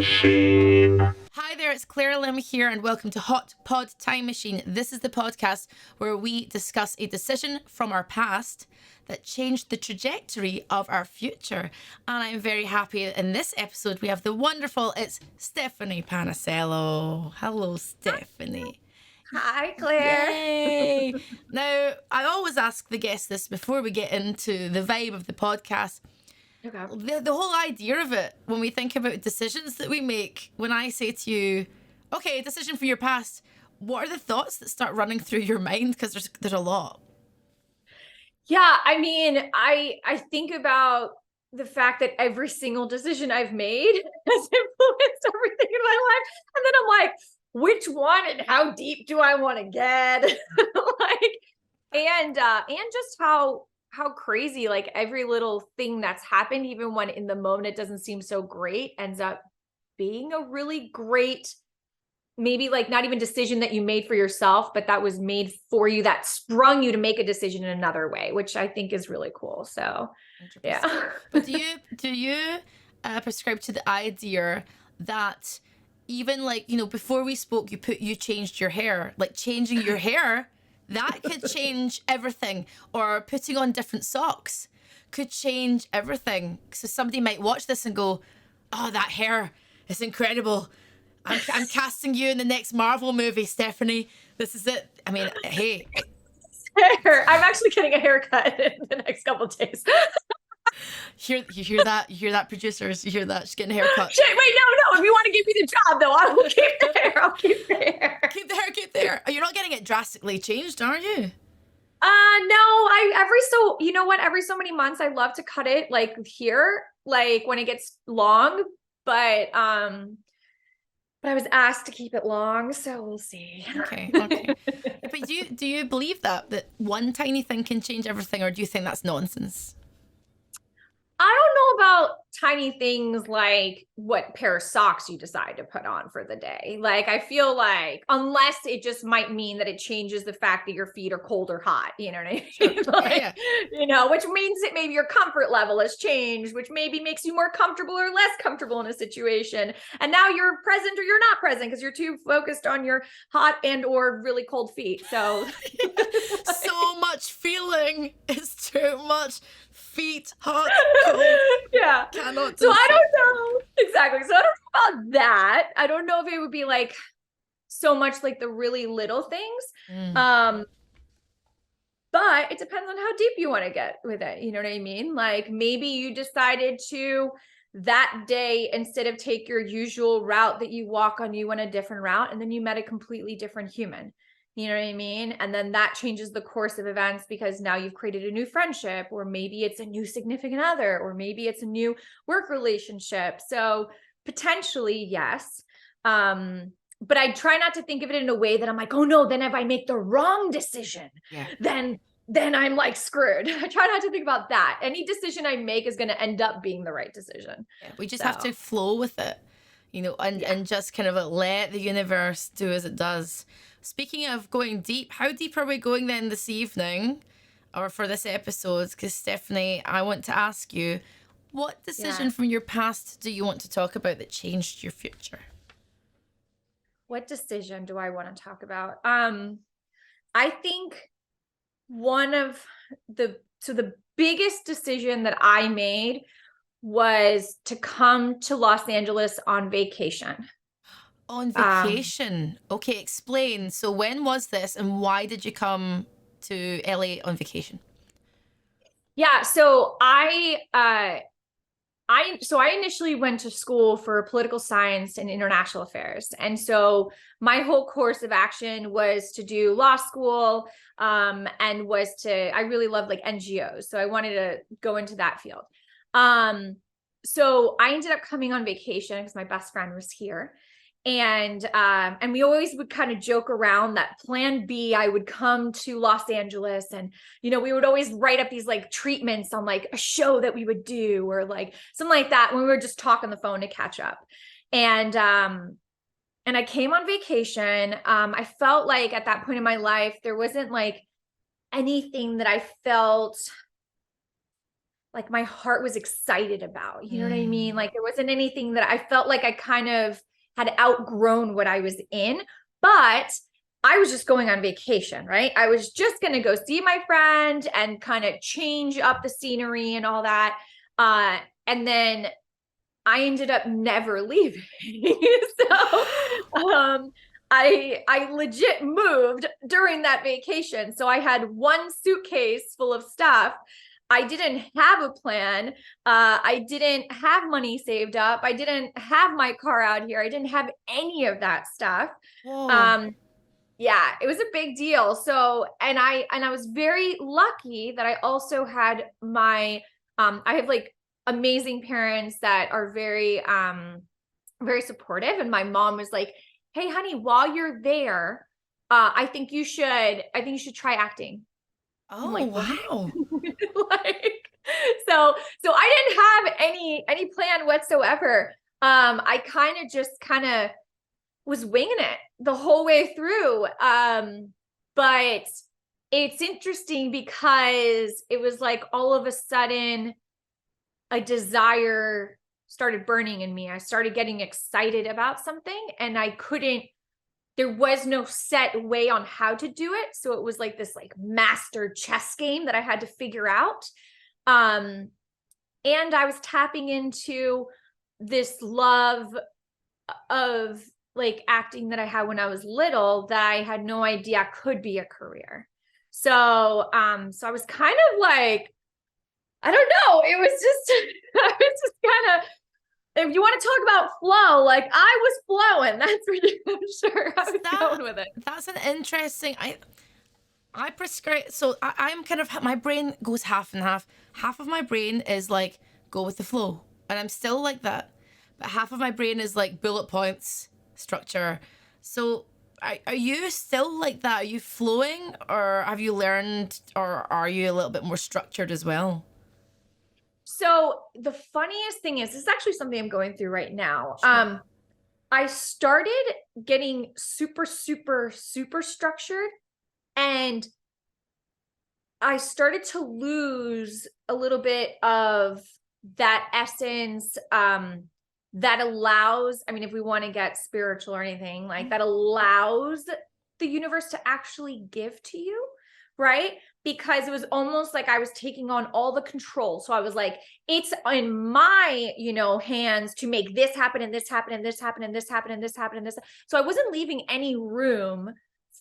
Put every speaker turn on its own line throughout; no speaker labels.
Machine.
Hi there, it's Claire Lim here, and welcome to Hot Pod Time Machine. This is the podcast where we discuss a decision from our past that changed the trajectory of our future. And I'm very happy in this episode we have the wonderful, it's Stephanie Panisello. Hello, Stephanie.
Hi, Claire.
Yay! Now, I always ask the guests this before we get into the vibe of the podcast.
Okay.
The whole idea of it, when we think about decisions that we make, when I say to you, okay, decision from your past, what are the thoughts that start running through your mind? Because there's a lot.
Yeah, I mean, I think about the fact that every single decision I've made has influenced everything in my life. And then I'm like, which one and how deep do I want to get? and just how crazy, like every little thing that's happened, even when in the moment it doesn't seem so great, ends up being a really great, maybe like not even decision that you made for yourself, but that was made for you, that sprung you to make a decision in another way, which I think is really cool. So 100%. Yeah.
But do you prescribe to the idea that even like, before we spoke, you changed your hair, like changing your hair, that could change everything, or putting on different socks could change everything. So somebody might watch this and go, oh, that hair is incredible. I'm casting you in the next Marvel movie, Stephanie. This is it. I mean, hey.
I'm actually getting a haircut in the next couple of days.
You hear that, producers? You hear that? She's getting a haircut.
Shit, wait, no. If you want to give me the job, though, I will keep the hair. I'll keep the hair.
Keep the hair. You're not getting it drastically changed, are you?
No, every so many months I love to cut it like here, like when it gets long, but I was asked to keep it long, so we'll see.
Okay. But do you believe that one tiny thing can change everything, or do you think that's nonsense?
I don't know about tiny things like what pair of socks you decide to put on for the day. Like, I feel like unless it just might mean that it changes the fact that your feet are cold or hot, you know what I mean? Like,
yeah.
Which means that maybe your comfort level has changed, which maybe makes you more comfortable or less comfortable in a situation. And now you're present or you're not present because you're too focused on your hot and or really cold feet. So
so much feeling is too much. Feet hot, cold.
Yeah.
So
I don't know. Exactly. So I don't know about that. I don't know if it would be like so much like the really little things. But it depends on how deep you want to get with it. You know what I mean? Like maybe you decided to that day, instead of take your usual route that you walk on, you went a different route, and then you met a completely different human. You know what I mean? And then that changes the course of events because now you've created a new friendship, or maybe it's a new significant other, or maybe it's a new work relationship. So potentially, yes. But I try not to think of it in a way that I'm like, oh no, then if I make the wrong decision, then I'm like screwed. I try not to think about that. Any decision I make is going to end up being the right decision.
Yeah, we just have to flow with it, and just kind of let the universe do as it does. Speaking of going deep, how deep are we going then this evening or for this episode? Because Stephanie, I want to ask you, what decision from your past do you want to talk about that changed your future?
What decision do I want to talk about? I think one of the biggest decision that I made was to come to Los Angeles on vacation.
On vacation. Okay, explain. So when was this and why did you come to LA on vacation?
Yeah, so I initially went to school for political science and international affairs. And so my whole course of action was to do law school, and I really loved like NGOs. So I wanted to go into that field. So I ended up coming on vacation because my best friend was here. And we always would kind of joke around that plan B, I would come to Los Angeles and, we would always write up these like treatments on like a show that we would do or like something like that when we would just talk on the phone to catch up. And I came on vacation. I felt like at that point in my life, there wasn't like anything that I felt like my heart was excited about, you know what I mean?
Mm.
Like there wasn't anything that I felt like I kind of had outgrown what I was in, but I was just going on vacation, right? I was just going to go see my friend and kind of change up the scenery and all that. And then I ended up never leaving. So, I legit moved during that vacation. So I had one suitcase full of stuff. I didn't have a plan. I didn't have money saved up. I didn't have my car out here. I didn't have any of that stuff.
Whoa.
Um, yeah, it was a big deal. So, and I was very lucky that I also had my I have like amazing parents that are very supportive, and my mom was like, "Hey honey, while you're there, I think you should try acting." I'm
Oh,
like, "What?"
wow.
Like, so I didn't have any plan whatsoever. I kind of was winging it the whole way through. But it's interesting because it was like all of a sudden a desire started burning in me. I started getting excited about something, and there was no set way on how to do it. So it was like this like master chess game that I had to figure out. Um, and I was tapping into this love of like acting that I had when I was little that I had no idea could be a career. So I was kind of like, I don't know. It was just, I was just kind of, if you want to talk about flow, like I was flowing. That's pretty I'm sure I was going with it.
That's an interesting. I prescribe. So I'm kind of, my brain goes half and half. Half of my brain is like go with the flow, and I'm still like that. But half of my brain is like bullet points, structure. So are you still like that? Are you flowing, or have you learned, or are you a little bit more structured as well?
So the funniest thing is, this is actually something I'm going through right now.
Sure.
I started getting super, super, super structured, and I started to lose a little bit of that essence, that allows, I mean, if we want to get spiritual or anything, like that allows the universe to actually give to you, right? Because it was almost like I was taking on all the control. So I was like, it's in my, hands to make this happen and this happen and this happen and this happen and this happen and this. So I wasn't leaving any room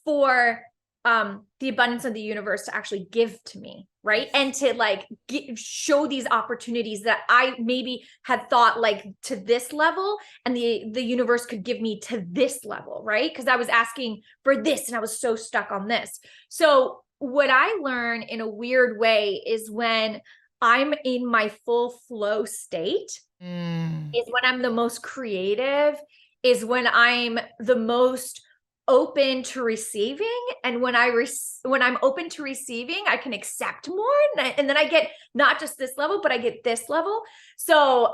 for the abundance of the universe to actually give to me, right? And to like show these opportunities that I maybe had thought like to this level, and the universe could give me to this level, right? Because I was asking for this and I was so stuck on this. So what I learn in a weird way is when I'm in my full flow state, is when I'm the most creative, is when I'm the most open to receiving. And when I'm open to receiving, I can accept more, and then I get not just this level, but I get this level. So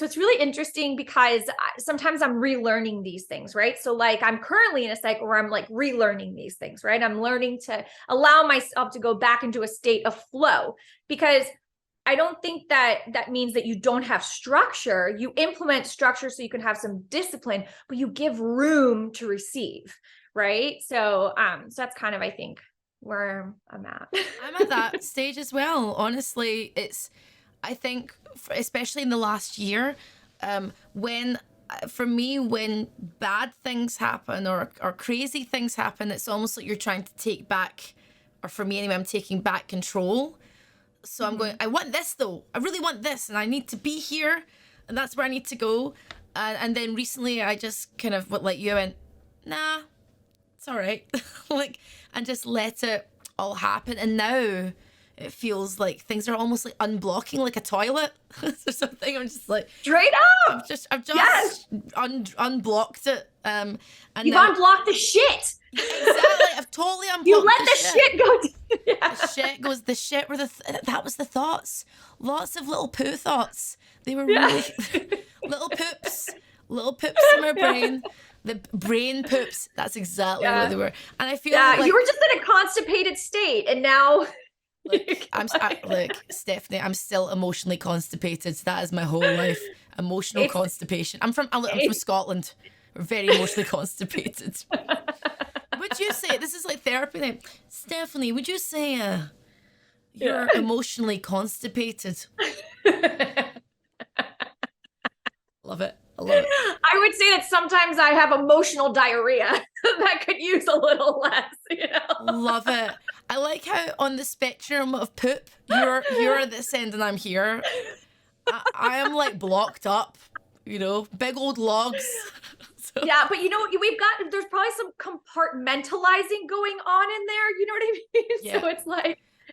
it's really interesting because sometimes I'm relearning these things, right? So like I'm currently in a cycle where I'm like relearning these things, right? I'm learning to allow myself to go back into a state of flow, because I don't think that means that you don't have structure. You implement structure so you can have some discipline, but you give room to receive, right? So that's kind of, I think, where I'm at.
I'm at that stage as well. Honestly, I think, especially in the last year, when, for me, when bad things happen, or crazy things happen, it's almost like you're trying to take back, or for me anyway, I'm taking back control. So I'm going, I want this though. I really want this, and I need to be here, and that's where I need to go. And then recently I just kind of, like you, went, nah, it's all right. Like, and just let it all happen. And now it feels like things are almost like unblocking like a toilet or something. I'm just like,
Straight up.
I've just
Yes.
unblocked it. And
You've
now,
unblocked the shit.
exactly, I've totally unblocked
You let
the
the shit go. Yeah.
the shit were that was the thoughts. Lots of little poo thoughts. They were
Yeah.
really little poops in my brain. The brain poops. That's exactly what they were. And I feel
Yeah,
like,
you were just in a constipated state, and now
Look, Stephanie, I'm still emotionally constipated. That is my whole life. Emotional
It's
constipation. I'm from Scotland. We're very emotionally constipated. Would you say this is like therapy then? Stephanie, would you say you're emotionally constipated? Love it. I love it.
I would say that sometimes I have emotional diarrhea that could use a little less,
Love it. I like how on the spectrum of poop, you're at this end and I'm here. I am like blocked up, big old logs. So.
Yeah, but there's probably some compartmentalizing going on in there. You know what I mean? Yeah. So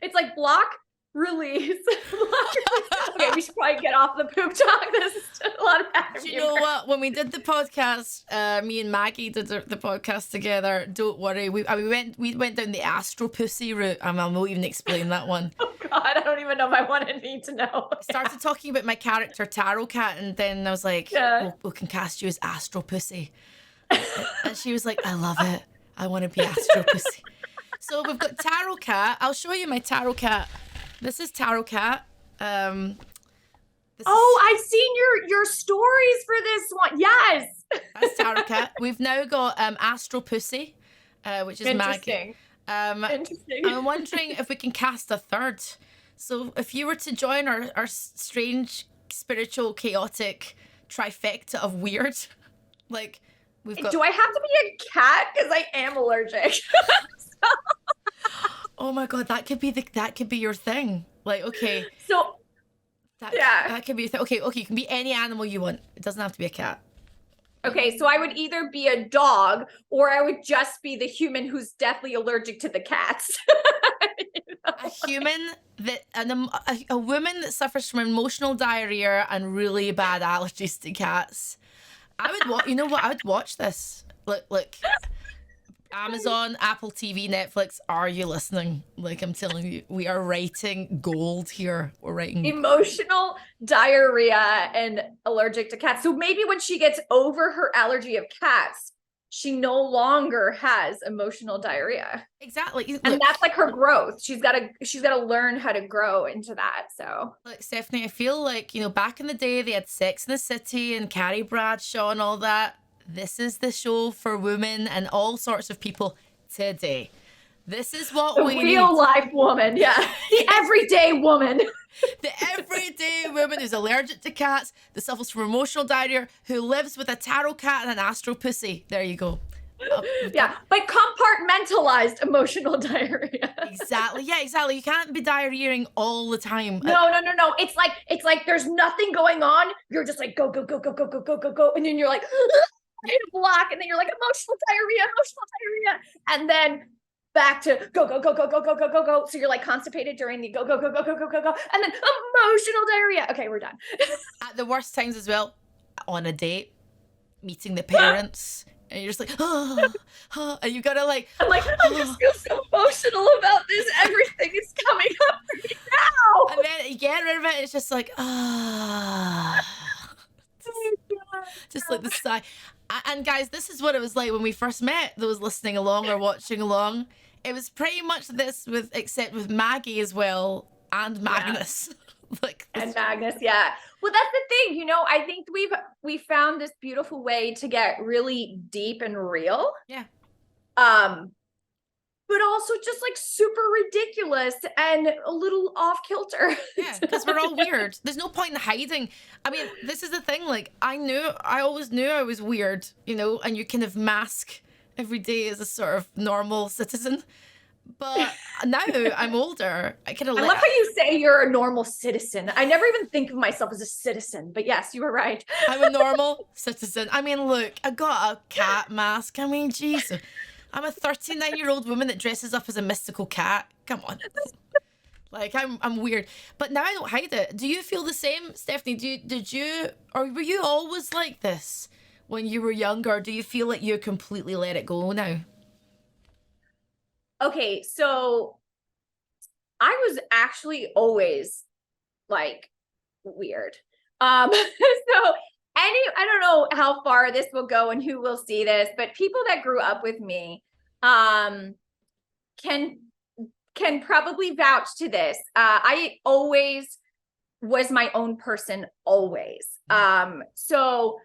it's like block, release. Okay, we should probably get off the poop talk. This is a lot of pattern.
Do you know what? When we did the podcast, me and Maggie did the podcast together. Don't worry, we went down the Astropussy route. I won't even explain that one.
Oh God, I don't even know if I need to know.
Started talking about my character Tarot Cat, and then I was like, we can cast you as Astropussy, and she was like, I love it. I want to be Astropussy. So we've got Tarot Cat. I'll show you my Tarot Cat. This is Tarot Cat.
I've seen your stories for this one. Yes.
That's Tarot Cat. We've now got Astro Pussy, which is Maggie. Interesting. I'm wondering if we can cast a third. So if you were to join our strange, spiritual, chaotic trifecta of weird, like we've got.
Do I have to be a cat? Because I am allergic.
Oh my God, that could be your thing. Like, okay.
So
that could be your thing. Okay, you can be any animal you want. It doesn't have to be a cat.
Okay, so I would either be a dog or I would just be the human who's deathly allergic to the cats.
A human a woman that suffers from emotional diarrhea and really bad allergies to cats. I would watch this. Look. Amazon, Apple TV, Netflix, are you listening? Like, I'm telling you, we are writing gold here. We're writing
emotional diarrhea and allergic to cats. So maybe when she gets over her allergy of cats, she no longer has emotional diarrhea.
Exactly.
And that's like her growth. She's got to learn how to grow into that. So
like, Stephanie, I feel like, back in the day they had Sex in the City and Carrie Bradshaw and all that. This is the show for women and all sorts of people today. This is what we need.
The real life woman, yeah. The everyday woman.
The everyday woman who's allergic to cats, that suffers from emotional diarrhea, who lives with a tarot cat and an astro pussy. There you go.
Yeah, but compartmentalized emotional diarrhea.
Exactly. Yeah, exactly. You can't be diarrheaing all the time.
No. It's like there's nothing going on. You're just like go, and then you're like in a block, and then you're like emotional diarrhea, and then back to go. So you're like constipated during the go, and then emotional diarrhea. Okay, we're done.
At the worst times as well, on a date, meeting the parents, and you're just like, and you gotta like,
I'm like, I just feel so emotional about this. Everything is coming up for me now.
And then you get rid of it, it's just like, just like the sigh. And guys, this is what it was like when we first met, those listening along or watching along. It was pretty much this except with Maggie as well and Magnus.
And Magnus, yeah. Well, that's the thing, I think we found this beautiful way to get really deep and real.
Yeah.
But also just like super ridiculous and a little off kilter.
Yeah, because we're all weird. There's no point in hiding. I mean, this is the thing. Like, I always knew I was weird, and you kind of mask every day as a sort of normal citizen. But now I'm older. I love
how you say you're a normal citizen. I never even think of myself as a citizen, but yes, you were right.
I'm a normal citizen. I mean, look, I got a cat mask. I mean, Jesus. I'm a 39-year-old woman that dresses up as a mystical cat. Come on. Like, I'm weird. But now I don't hide it. Do you feel the same, Stephanie? Or were you always like this when you were younger? Or do you feel like you completely let it go now?
Okay, so I was actually always like weird. So I don't know how far this will go and who will see this, but people that grew up with me can can probably vouch to this. I always was my own person, always. So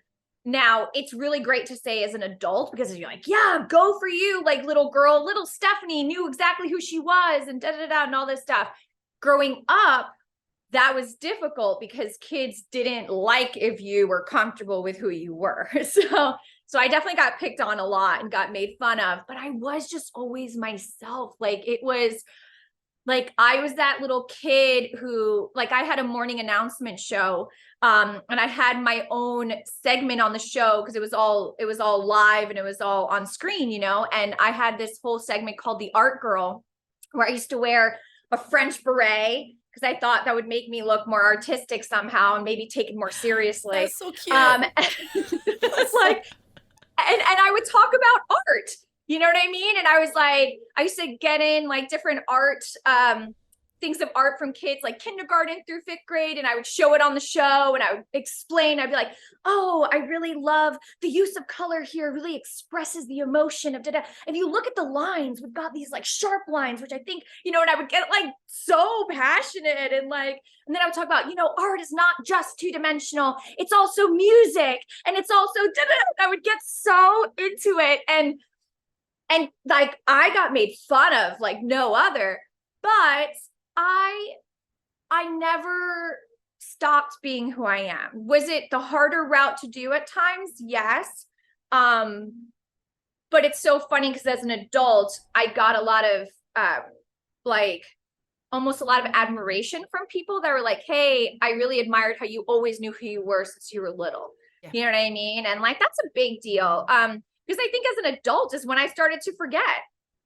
now it's really great to say as an adult, because you're like, yeah, go for you. Like little girl, little Stephanie knew exactly who she was and and all this stuff. Growing up, that was difficult because kids didn't like if you were comfortable with who you were. So I definitely got picked on a lot and got made fun of, but I was just always myself. Like it was like, I was that little kid who, like, I had a morning announcement show, and I had my own segment on the show because it was all live and it was all on screen, you know, and I had this whole segment called the Art Girl, where I used to wear a French beret because I thought that would make me look more artistic somehow and maybe taken more seriously.
That's so cute.
It's like, and I would talk about art, you know what I mean? And I was like, I used to get in like different art, things of art from kids like kindergarten through 5th grade. And I would show it on the show and I would explain, I'd be like, oh, I really love the use of color here, really expresses the emotion of da-da. If you look at the lines, we've got these like sharp lines, which I think, you know, and I would get like so passionate and like, and then I would talk about, you know, art is not just 2-dimensional. It's also music and it's also da-da. I would get so into it. And like, I got made fun of like no other, but I never stopped being who I am. Was it the harder route to do at times? Yes. But it's so funny because as an adult, I got a lot of like almost a lot of admiration from people that were like, hey, I really admired how you always knew who you were since you were little. Yeah. You know what I mean? And like, that's a big deal. Because I think as an adult is when I started to forget,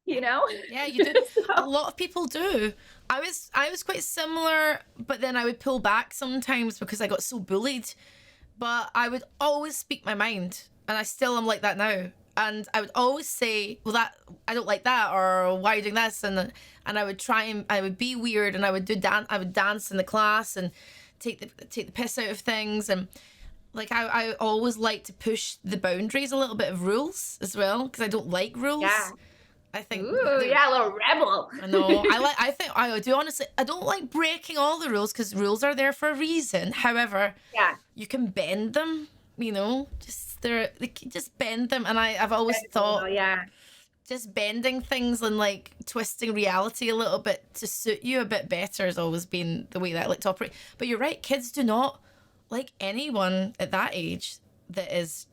you know?
Yeah, you did. A lot of people do. I was quite similar, but then I would pull back sometimes because I got so bullied. But I would always speak my mind, and I still am like that now. And I would always say, well, that I don't like that, or why are you doing this? And I would try and I would be weird, and I would dance in the class and take the piss out of things. And like I always like to push the boundaries, a little bit of rules as well, because I don't like rules.
Yeah.
I think.
Ooh, yeah, a little rebel.
I know. I do honestly. I don't like breaking all the rules because rules are there for a reason. However,
yeah,
you can bend them. You know, just bend them. And I've always thought,
yeah,
just bending things and like twisting reality a little bit to suit you a bit better has always been the way that I like to operate. But you're right, kids do not like anyone at that age that is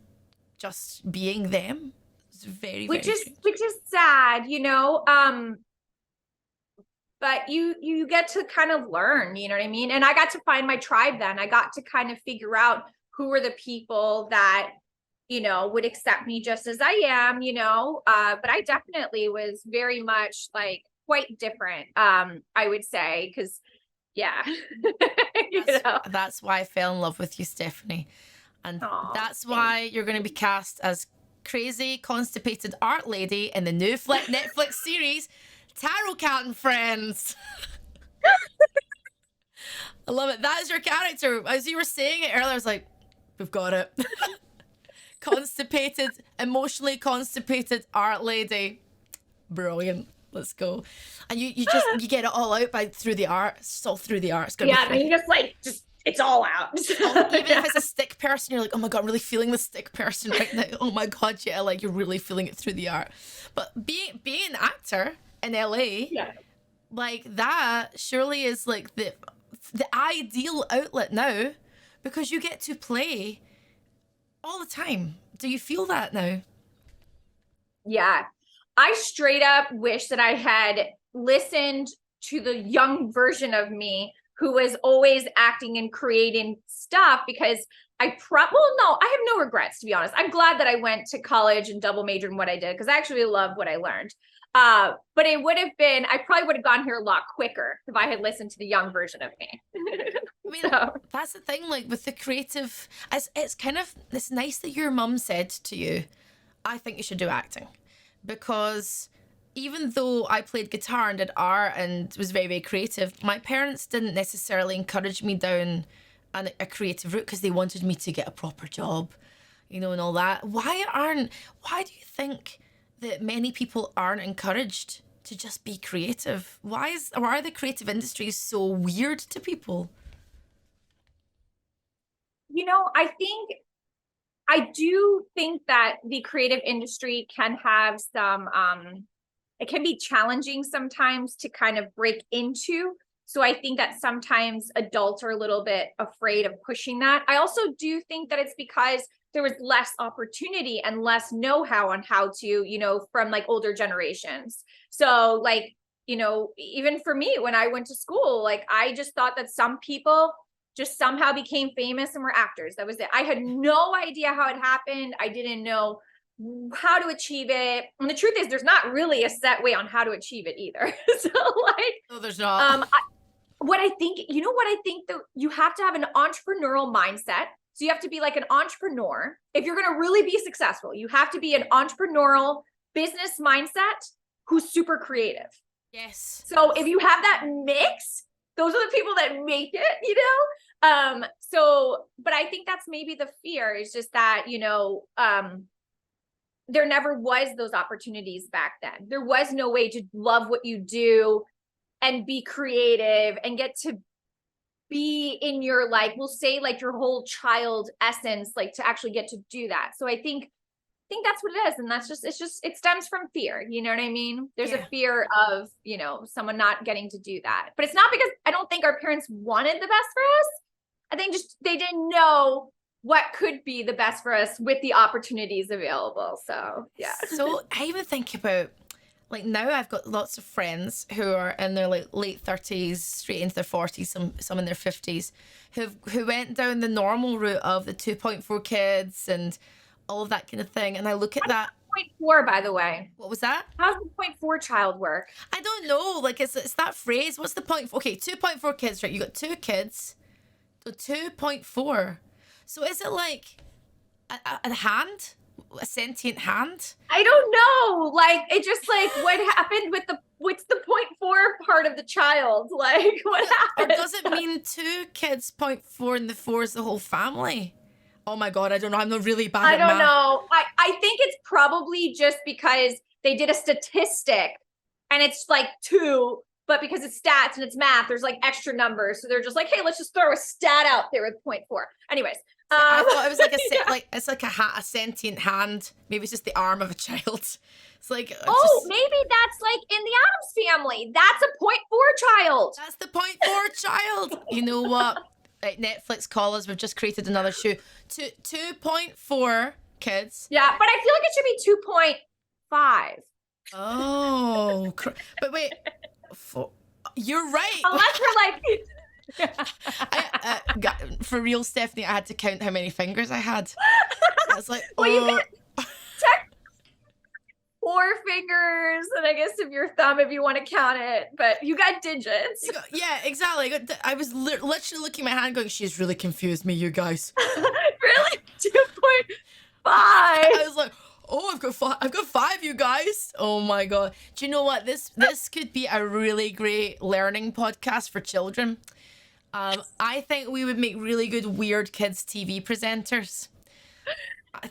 just being them. It's very,
which
very
is sad, you know. But you get to kind of learn, you know what I mean? And I got to find my tribe then. I got to kind of figure out who were the people that, you know, would accept me just as I am, you know. But I definitely was very much like quite different, I would say, because yeah.
That's why I fell in love with you, Stephanie. And that's why you're going to be cast as crazy, constipated art lady in the new Netflix series, Tarot Cat and Friends. I love it. That is your character. As you were saying it earlier, I was like, we've got it. Constipated, emotionally constipated art lady. Brilliant. Let's go. And you get it all out through the art. It's all through the art. It's gonna be
I mean, it's all out.
Even if it's a stick person, you're like, oh my God, I'm really feeling the stick person right now. Oh my God, yeah, like you're really feeling it through the art. But being an actor in LA, like that surely is like the ideal outlet now, because you get to play all the time. Do you feel that now?
Yeah. I straight up wish that I had listened to the young version of me who was always acting and creating stuff, because I have no regrets, to be honest. I'm glad that I went to college and double majored in what I did, because I actually love what I learned. But it would have been, I probably would have gone here a lot quicker if I had listened to the young version of me.
I mean, that's the thing, like with the creative, it's nice that your mum said to you, I think you should do acting. Because even though I played guitar and did art and was very, very creative, my parents didn't necessarily encourage me down a creative route because they wanted me to get a proper job, you know, and all that. Why do you think that many people aren't encouraged to just be creative? Why are the creative industries so weird to people?
I do think that the creative industry can have some, it can be challenging sometimes to kind of break into. So I think that sometimes adults are a little bit afraid of pushing that. I also do think that it's because there was less opportunity and less know-how on how to, from like older generations. So like, even for me, when I went to school, like I just thought that some people just somehow became famous and were actors. That was it. I had no idea how it happened. I didn't know how to achieve it. And the truth is there's not really a set way on how to achieve it either. So like,
No, there's not.
what I think that you have to have an entrepreneurial mindset. So you have to be like an entrepreneur. If you're going to really be successful, you have to be an entrepreneurial business mindset who's super creative.
Yes.
So if you have that mix, those are the people that make it, but I think that's maybe the fear is just that, there never was those opportunities back then. There was no way to love what you do and be creative and get to be in your, like, we'll say like your whole child essence, like to actually get to do that. So I think that's what it is. And it stems from fear. You know what I mean? There's a fear of, someone not getting to do that, but it's not because I don't think our parents wanted the best for us. I think just, they didn't know what could be the best for us with the opportunities available. So, yeah.
So I even think about, like, now I've got lots of friends who are in their like late 30s, straight into their 40s, some in their 50s, who went down the normal route of the 2.4 kids and all of that kind of thing. And I look at that.
0.4, by the way.
What was that?
How's the 0.4 child work?
I don't know. Like, it's that phrase. What's the point? Okay, 2.4 kids, right? You got 2 kids. So 2.4. So is it like a hand? A sentient hand?
I don't know. Like, it just like what happened with what's the 0.4 part of the child? Like, what happened?
Or does it mean 2 kids, 0.4, and the 4 is the whole family? Oh my God, I don't know. I'm not really bad at math.
I don't know. I think it's probably just because they did a statistic and it's like 2, but because it's stats and it's math, there's like extra numbers. So they're just like, hey, let's just throw a stat out there with 0.4. Anyways.
I thought it was like it's like a sentient hand. Maybe it's just the arm of a child. It's like
maybe that's like in the Addams family. That's a 0.4 child.
That's the 0.4 child. You know what? Right, Netflix, call us. We've just created another show. 2.4 kids.
Yeah, but I feel like it should be 2.5.
Oh, but wait, you're right.
Unless we're like.
For real, Stephanie, I had to count how many fingers I had. I was like,
well, you can check 4 fingers, and I guess if your thumb, if you want to count it, but you got digits.
Yeah, exactly. I was literally looking at my hand going, she's really confused me, you guys.
Really? 2.5.
I was like, oh, I've got 5, you guys. Oh my God. Do you know what? This could be a really great learning podcast for children. I think we would make really good weird kids TV presenters. I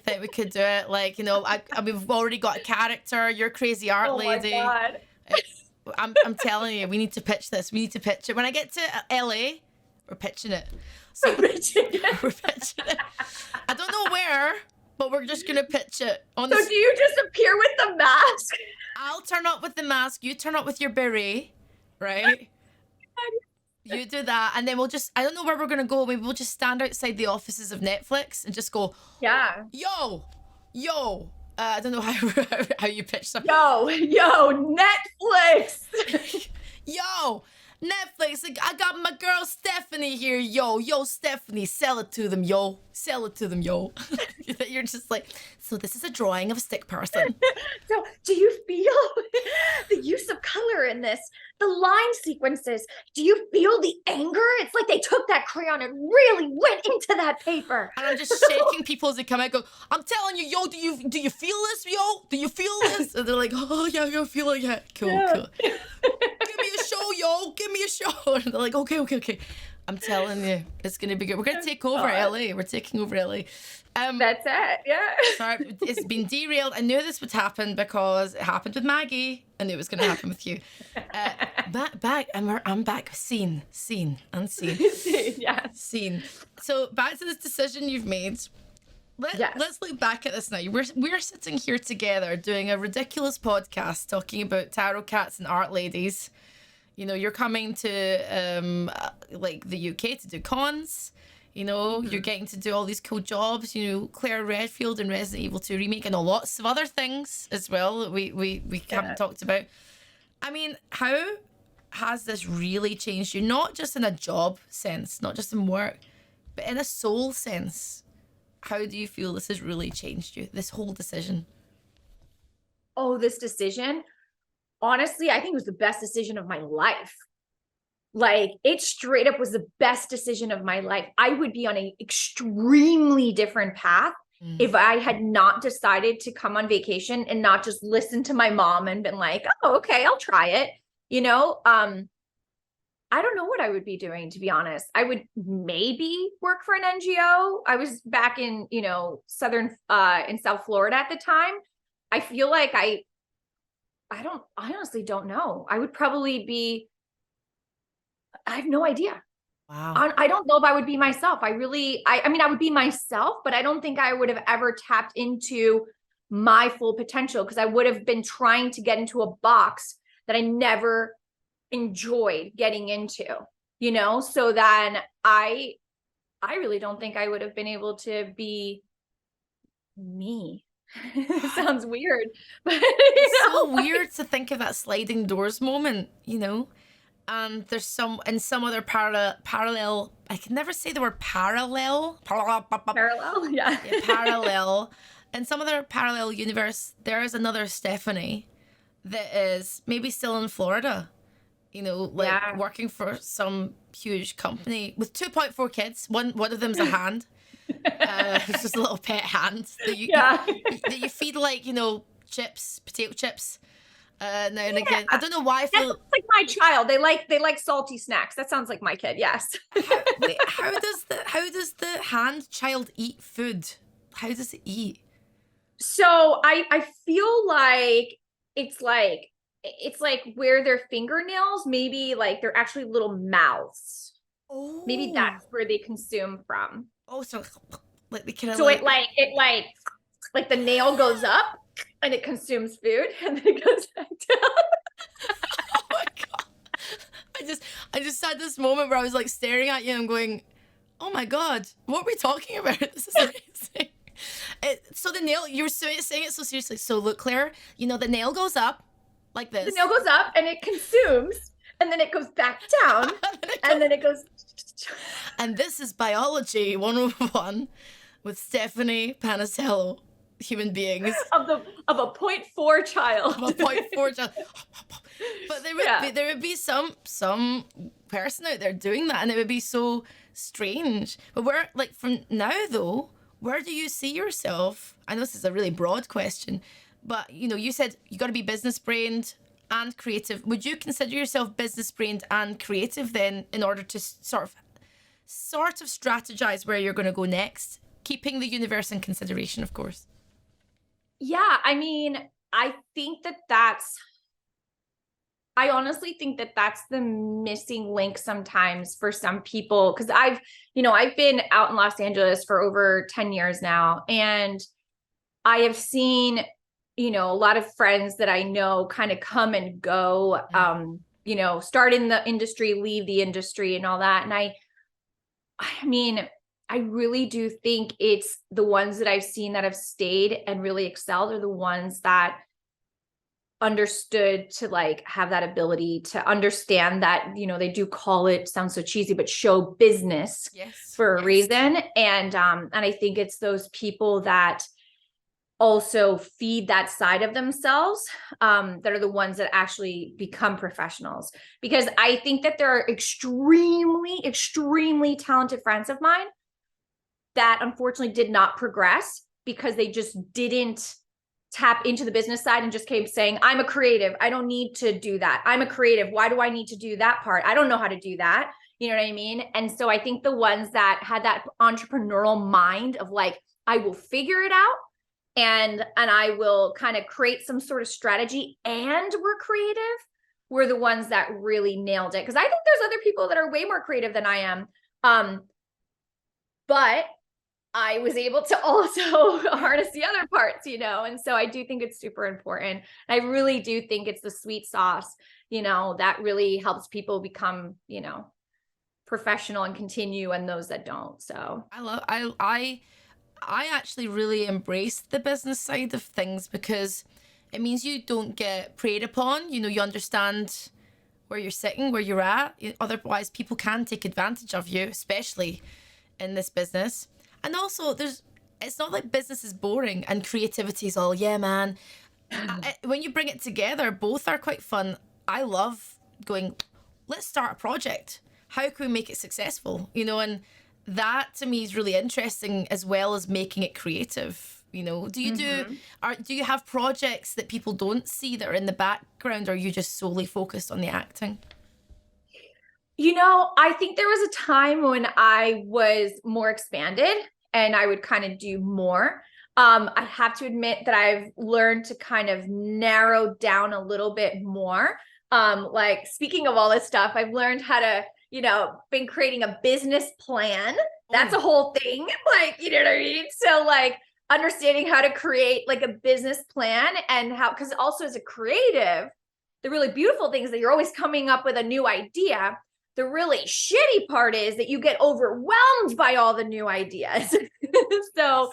think we could do it. Like, we've already got a character. You're crazy art lady.
Oh my God.
I'm telling you, we need to pitch this. We need to pitch it. When I get to LA, we're pitching it. So we're pitching it. I don't know where, but we're just gonna pitch it.
So do you just appear with the mask?
I'll turn up with the mask. You turn up with your beret, right? You do that, and then I don't know where we're gonna go. Maybe we'll just stand outside the offices of Netflix and just go,
yeah,
yo. I don't know how you pitch something.
Yo, Netflix.
Yo, Netflix, I got my girl Stephanie here, yo, Stephanie, sell it to them, yo. You're just like, so this is a drawing of a stick person.
So do you feel the use of color in this? The line sequences, do you feel the anger? It's like they took that crayon and really went into that paper.
And I'm just shaking people as they come out, go, I'm telling you, yo, do you feel this, yo? Do you feel this? And they're like, oh, yeah, I feel it, yeah. Cool. Give me a show, yo. Give me a show. And they're like, okay. I'm telling you, it's going to be good. We're going to take over LA. We're taking over LA.
That's it. Yeah.
Sorry, it's been derailed. I knew this would happen because it happened with Maggie. I knew it was going to happen with you. I'm back. Seen, unseen.
Yes.
Seen. So back to this decision you've made. Let's look back at this now. We're sitting here together doing a ridiculous podcast talking about tarot cats and art ladies. You know, you're coming to like the UK to do cons. You know, you're getting to do all these cool jobs. You know, Claire Redfield and Resident Evil 2 Remake, and lots of other things as well that we haven't talked about. I mean, how has this really changed you? Not just in a job sense, not just in work, but in a soul sense. How do you feel this has really changed you? This whole decision.
Oh, this decision. Honestly, I think it was the best decision of my life. Like, it straight up was the best decision of my life. I would be on an extremely different path if I had not decided to come on vacation and not just listen to my mom and been like, oh, okay, I'll try it. You know, I don't know what I would be doing, to be honest. I would maybe work for an NGO. I was back in, you know, in South Florida at the time. I feel like I honestly don't know. I would probably I have no idea.
Wow.
I don't know if I would be myself. I mean, I would be myself, but I don't think I would have ever tapped into my full potential because I would have been trying to get into a box that I never enjoyed getting into, you know? So then I really don't think I would have been able to be me. It sounds weird, but
It's so weird to think of that sliding doors moment, you know? And there's some other parallel, I can never say the word parallel.
Parallel, yeah.
Parallel. In some other parallel universe, there is another Stephanie that is maybe still in Florida, you know, like working for some huge company with 2.4 kids. One of them's a hand. It's just a little pet hand that you feed, like, you know, potato chips. Now and again. I don't know why I feel
that's like my child. They like salty snacks. That sounds like my kid. Yes.
How does the hand child eat food? How does it eat?
So I feel like it's like where their fingernails, maybe like they're actually little mouths.
Oh.
Maybe that's where they consume from.
Oh, so like they kind of.
So it like the nail goes up and it consumes food and then it goes back down.
Oh my God. I just had this moment where I was like staring at you and I'm going, oh my God, what are we talking about? This is amazing. So the nail, you were saying it so seriously. So look, Claire, you know, the nail goes up like this.
The nail goes up and it consumes and then it goes back down and then it goes.
And this is Biology 101 with Stephanie Panisello. Human beings
of a 0.4 child.
Of a 0.4 child. But there would be some person out there doing that, and it would be so strange. But where, like, from now though, where do you see yourself? I know this is a really broad question, but you know, you said you got to be business brained and creative. Would you consider yourself business brained and creative then, in order to sort of strategize where you're going to go next, keeping the universe in consideration, of course?
Yeah, I mean, I honestly think that that's the missing link sometimes for some people. Cause I've been out in Los Angeles for over 10 years now. And I have seen, you know, a lot of friends that I know kind of come and go, you know, start in the industry, leave the industry and all that. And I mean, I really do think it's the ones that I've seen that have stayed and really excelled are the ones that understood to like have that ability to understand that, you know, they do call it, sounds so cheesy, but show business for a reason. And I think it's those people that also feed that side of themselves, that are the ones that actually become professionals. Because I think that there are extremely, extremely talented friends of mine that unfortunately did not progress because they just didn't tap into the business side and just kept saying, I'm a creative. I don't need to do that. I'm a creative. Why do I need to do that part? I don't know how to do that. You know what I mean? And so I think the ones that had that entrepreneurial mind of like, I will figure it out and I will kind of create some sort of strategy and we're creative, were the ones that really nailed it. Because I think there's other people that are way more creative than I am. But I was able to also harness the other parts, you know? And so I do think it's super important. I really do think it's the sweet sauce, you know, that really helps people become, you know, professional and continue, and those that don't. So
I actually really embrace the business side of things because it means you don't get preyed upon. You know, you understand where you're sitting, where you're at. Otherwise, people can take advantage of you, especially in this business. And also, it's not like business is boring and creativity is all, yeah, man. When you bring it together, both are quite fun. I love going, let's start a project. How can we make it successful? You know, and that to me is really interesting as well as making it creative. You know, do you have projects that people don't see that are in the background, or are you just solely focused on the acting?
you know, I think there was a time when I was more expanded and I would kind of do more. I have to admit that I've learned to kind of narrow down a little bit more. Like speaking of all this stuff, I've learned how to, you know, been creating a business plan. That's a whole thing. Like, you know what I mean? So like understanding how to create like a business plan and how, because also as a creative, the really beautiful thing is that you're always coming up with a new idea. The really shitty part is that you get overwhelmed by all the new ideas. so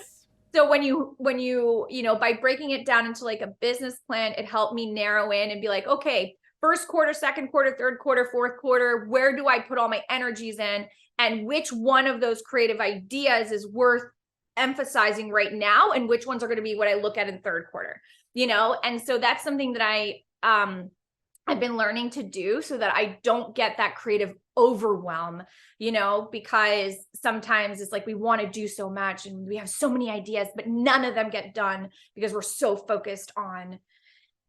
so when you know, by breaking it down into like a business plan, it helped me narrow in and be like, okay, first quarter, second quarter, third quarter, fourth quarter, where do I put all my energies in? And which one of those creative ideas is worth emphasizing right now? And which ones are going to be what I look at in third quarter, you know? And so that's something that I've been learning to do so that I don't get that creative overwhelm, you know, because sometimes it's like we want to do so much and we have so many ideas, but none of them get done because we're so focused on,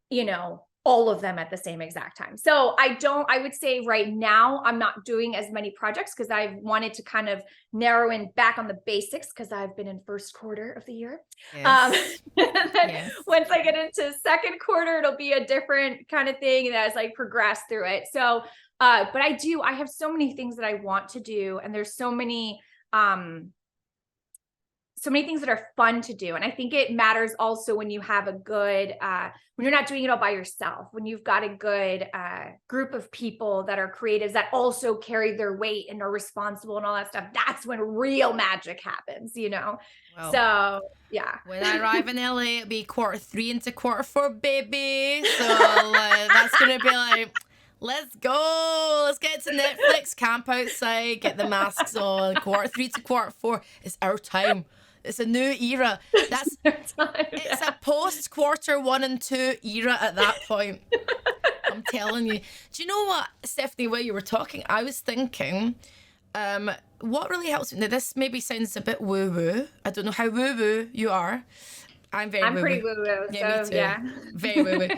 you know, all of them at the same exact time. So I would say right now, I'm not doing as many projects because I've wanted to kind of narrow in back on the basics because I've been in first quarter of the year.
Yes.
And then once I get into second quarter, it'll be a different kind of thing. And as I progress through it. So, but I have so many things that I want to do. And there's so many things that are fun to do. And I think it matters also when you have a good, when you're not doing it all by yourself, when you've got a good group of people that are creatives that also carry their weight and are responsible and all that stuff. That's when real magic happens, you know?
Well,
so yeah.
When I arrive in LA, it'll be 3:45 into 4:45, baby. So that's going to be like, let's go. Let's get to Netflix, camp outside, get the masks on. 3:45 to 4:45. It's our time. It's a new era. It's a post quarter 1 and 2 era at that point. I'm telling you. Do you know what, Stephanie, while you were talking, I was thinking, what really helps me, now this maybe sounds a bit woo-woo. I don't know how woo-woo you are. I'm woo-woo.
Pretty woo-woo.
Yeah,
so,
me too.
Yeah.
Very woo-woo.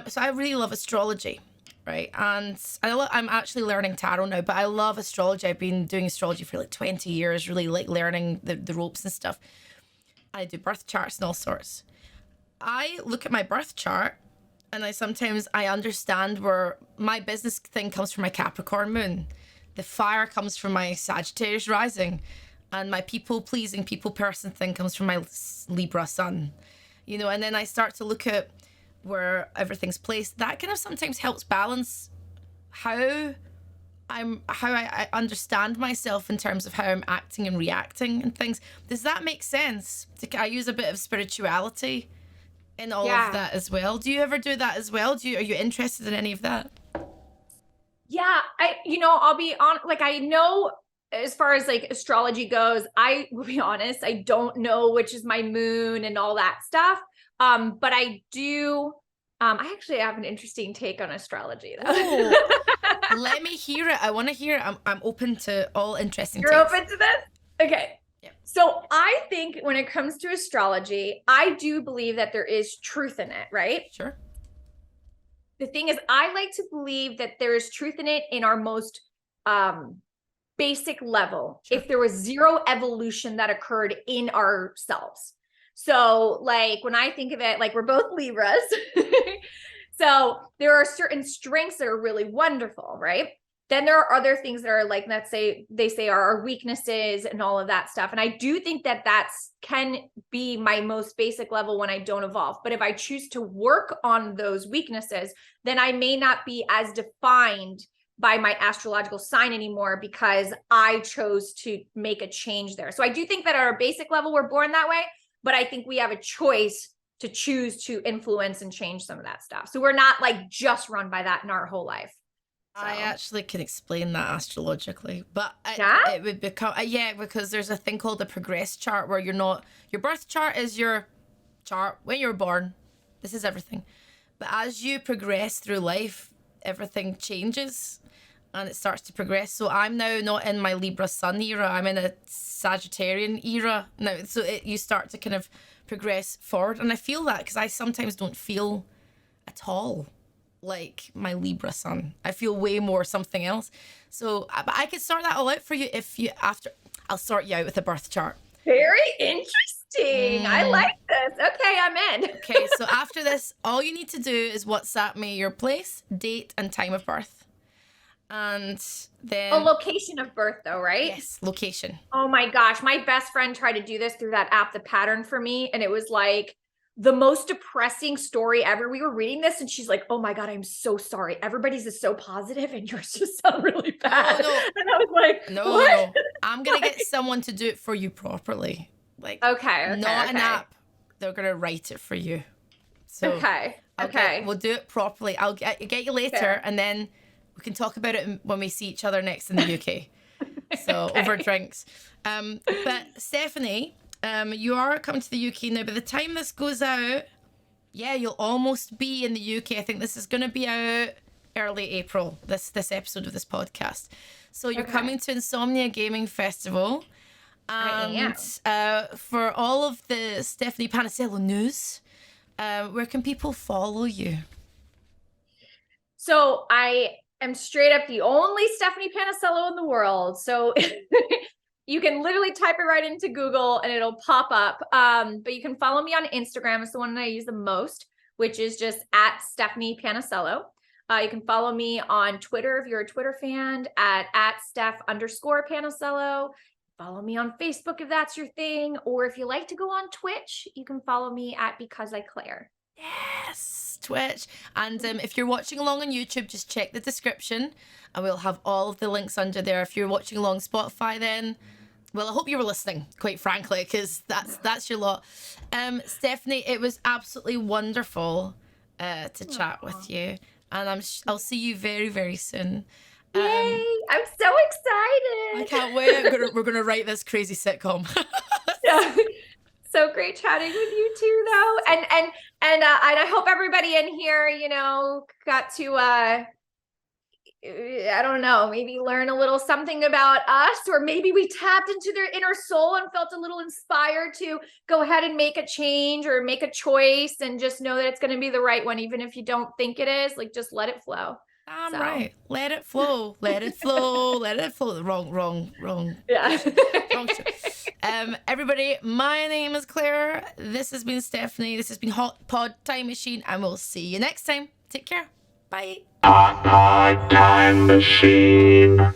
So I really love astrology. Right. And I'm actually learning tarot now, but I love astrology. I've been doing astrology for like 20 years, really like learning the ropes and stuff. I do birth charts and all sorts. I look at my birth chart and I understand where my business thing comes from my Capricorn moon. The fire comes from my Sagittarius rising, and my people pleasing people person thing comes from my Libra sun. You know, and then I start to look at where everything's placed. That kind of sometimes helps balance how I understand myself in terms of how I'm acting and reacting and things. Does that make sense? I use a bit of spirituality in all of that as well. Do you ever do that as well? Are you interested in any of that?
Yeah, I'll be on, like, I know as far as like astrology goes, I will be honest, I don't know which is my moon and all that stuff. But I do, I actually have an interesting take on astrology though.
Oh, let me hear it. I want to hear it. I'm open to all interesting
You're
takes.
open to this? Okay.
Yep.
So I think when it comes to astrology, I do believe that there is truth in it, right?
Sure.
The thing is, I like to believe that there is truth in it in our most basic level if there was zero evolution that occurred in ourselves. So like when I think of it, like we're both Libras. So there are certain strengths that are really wonderful, right? Then there are other things that are like, let's say they say are our weaknesses and all of that stuff. And I do think that can be my most basic level when I don't evolve. But if I choose to work on those weaknesses, then I may not be as defined by my astrological sign anymore because I chose to make a change there. So I do think that at our basic level, we're born that way, but I think we have a choice to choose to influence and change some of that stuff. So we're not like just run by that in our whole life. So.
I actually can explain that astrologically, but it would become, because there's a thing called a progress chart where your birth chart is your chart when you're born. This is everything. But as you progress through life, everything changes and it starts to progress. So I'm now not in my Libra sun era. I'm in a Sagittarian era now. So you start to kind of progress forward. And I feel that because I sometimes don't feel at all like my Libra sun. I feel way more something else. So but I could sort that all out for you I'll sort you out with a birth chart.
Very interesting. I like this. Okay, I'm in.
Okay, so after this, all you need to do is WhatsApp me your place, date, and time of birth. And then...
A location of birth though, right?
Yes, location.
Oh my gosh. My best friend tried to do this through that app, The Pattern, for me. And it was like the most depressing story ever. We were reading this and she's like, oh my God, I'm so sorry. Everybody's is so positive and yours just sound really bad.
No.
And I was like,
no. I'm going to get someone to do it for you properly. Like,
okay.
Not an app. They're going to write it for you. So,
okay.
We'll do it properly. I'll get you later and then we can talk about it when we see each other next in the UK. So over drinks. But Stephanie, you are coming to the UK now. By the time this goes out, you'll almost be in the UK. I think this is going to be out early April, this episode of this podcast. So you're coming to Insomnia Gaming Festival. And for all of the Stephanie Panisello news, where can people follow you?
So I am straight up the only Stephanie Panisello in the world. So you can literally type it right into Google and it'll pop up. But you can follow me on Instagram. It's the one that I use the most, which is just at Stephanie Panisello. You can follow me on Twitter if you're a Twitter fan at Steph_Panisello. Follow me on Facebook if that's your thing. Or if you like to go on Twitch, you can follow me at Because I Claire.
Yes, Twitch. And if you're watching along on YouTube, just check the description and we'll have all of the links under there. If you're watching along Spotify then, well, I hope you were listening, quite frankly, because that's your lot. Stephanie, it was absolutely wonderful to chat with you. And I'll see you very, very soon.
Yay! I'm so excited.
I can't wait. We're gonna write this crazy sitcom.
Yeah. So great chatting with you too, though. And I hope everybody in here, got to I don't know, maybe learn a little something about us, or maybe we tapped into their inner soul and felt a little inspired to go ahead and make a change or make a choice and just know that it's going to be the right one, even if you don't think it is. Like, just let it flow.
Right. Let it flow. Let it flow. Let it flow. Wrong.
Yeah.
Wrong. Everybody, my name is Claire. This has been Stephanie. This has been Hot Pod Time Machine, and we'll see you next time. Take care. Bye.
Hot Pod Time Machine.